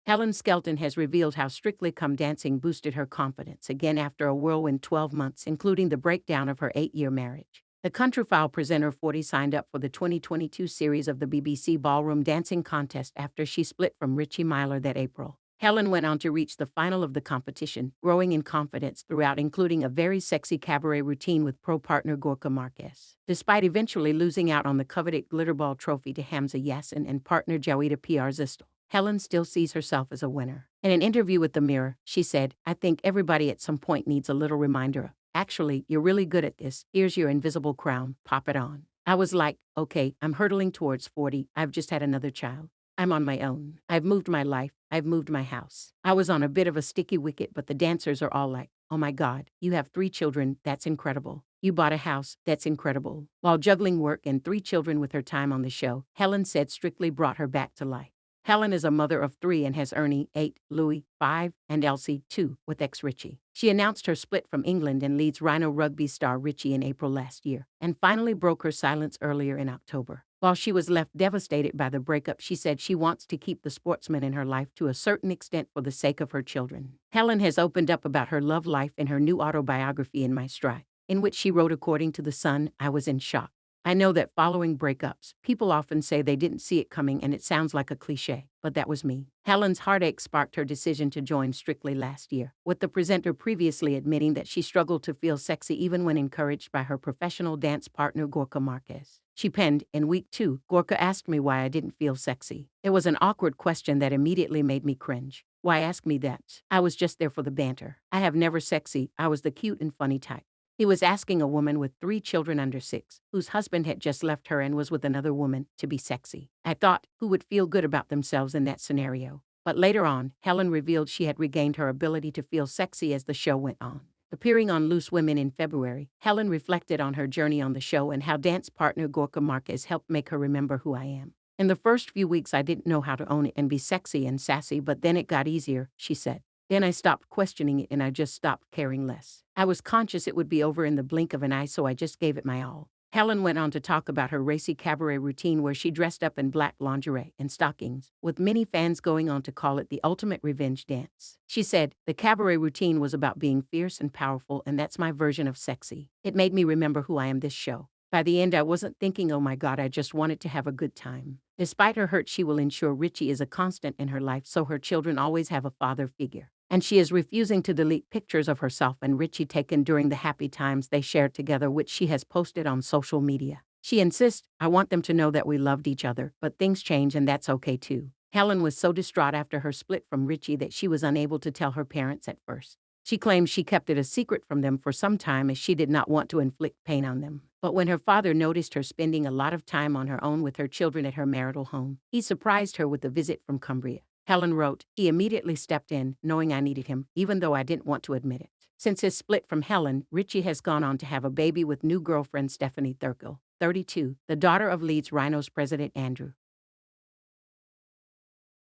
Helen Skelton has revealed how Strictly Come Dancing boosted her confidence again after a whirlwind 12 months, including the breakdown of her 8-year marriage. The Countryfile presenter 40 signed up for the 2022 series of the BBC Ballroom Dancing Contest after she split from Richie Myler that April. Helen went on to reach the final of the competition, growing in confidence throughout, including a very sexy cabaret routine with pro partner Gorka Marquez. Despite eventually losing out on the coveted Glitterball trophy to Hamza Yassin and partner Jowita Przystal, Helen still sees herself as a winner. In an interview with The Mirror, she said, "I think everybody at some point needs a little reminder of, actually, you're really good at this. Here's your invisible crown. Pop it on." I was like, okay, I'm hurtling towards 40. I've just had another child. I'm on my own. I've moved my life. I've moved my house. I was on a bit of a sticky wicket, but the dancers are all like, "Oh my God, you have 3 children. That's incredible. You bought a house. That's incredible." While juggling work and 3 children with her time on the show, Helen said Strictly brought her back to life. Helen is a mother of 3 and has Ernie, 8, Louis, 5, and Elsie, 2, with ex-Richie. She announced her split from England and Leeds Rhino rugby star Richie in April last year, and finally broke her silence earlier in October. While she was left devastated by the breakup, she said she wants to keep the sportsman in her life to a certain extent for the sake of her children. Helen has opened up about her love life in her new autobiography In My Stride, in which she wrote, according to The Sun, "I was in shock. I know that following breakups, people often say they didn't see it coming and it sounds like a cliche, but that was me." Helen's heartache sparked her decision to join Strictly last year, with the presenter previously admitting that she struggled to feel sexy even when encouraged by her professional dance partner Gorka Marquez. She penned, "In week 2, Gorka asked me why I didn't feel sexy. It was an awkward question that immediately made me cringe. Why ask me that? I was just there for the banter. I have never sexy, I was the cute and funny type." He was asking a woman with 3 children under 6, whose husband had just left her and was with another woman, to be sexy. I thought, who would feel good about themselves in that scenario? But later on, Helen revealed she had regained her ability to feel sexy as the show went on. Appearing on Loose Women in February, Helen reflected on her journey on the show and how dance partner Gorka Marquez helped make her remember who I am. "In the first few weeks, I didn't know how to own it and be sexy and sassy, but then it got easier," she said. "Then I stopped questioning it and I just stopped caring less. I was conscious it would be over in the blink of an eye, so I just gave it my all." Helen went on to talk about her racy cabaret routine where she dressed up in black lingerie and stockings, with many fans going on to call it the ultimate revenge dance. She said, "The cabaret routine was about being fierce and powerful, and that's my version of sexy. It made me remember who I am this show. By the end, I wasn't thinking, oh my God, I just wanted to have a good time." Despite her hurt, she will ensure Richie is a constant in her life so her children always have a father figure. And she is refusing to delete pictures of herself and Richie taken during the happy times they shared together, which she has posted on social media. She insists, "I want them to know that we loved each other, but things change and that's okay too." Helen was so distraught after her split from Richie that she was unable to tell her parents at first. She claims she kept it a secret from them for some time as she did not want to inflict pain on them. But when her father noticed her spending a lot of time on her own with her children at her marital home, he surprised her with a visit from Cumbria. Helen wrote, "He immediately stepped in, knowing I needed him, even though I didn't want to admit it." Since his split from Helen, Richie has gone on to have a baby with new girlfriend Stephanie Thurkel, 32, the daughter of Leeds Rhinos president Andrew.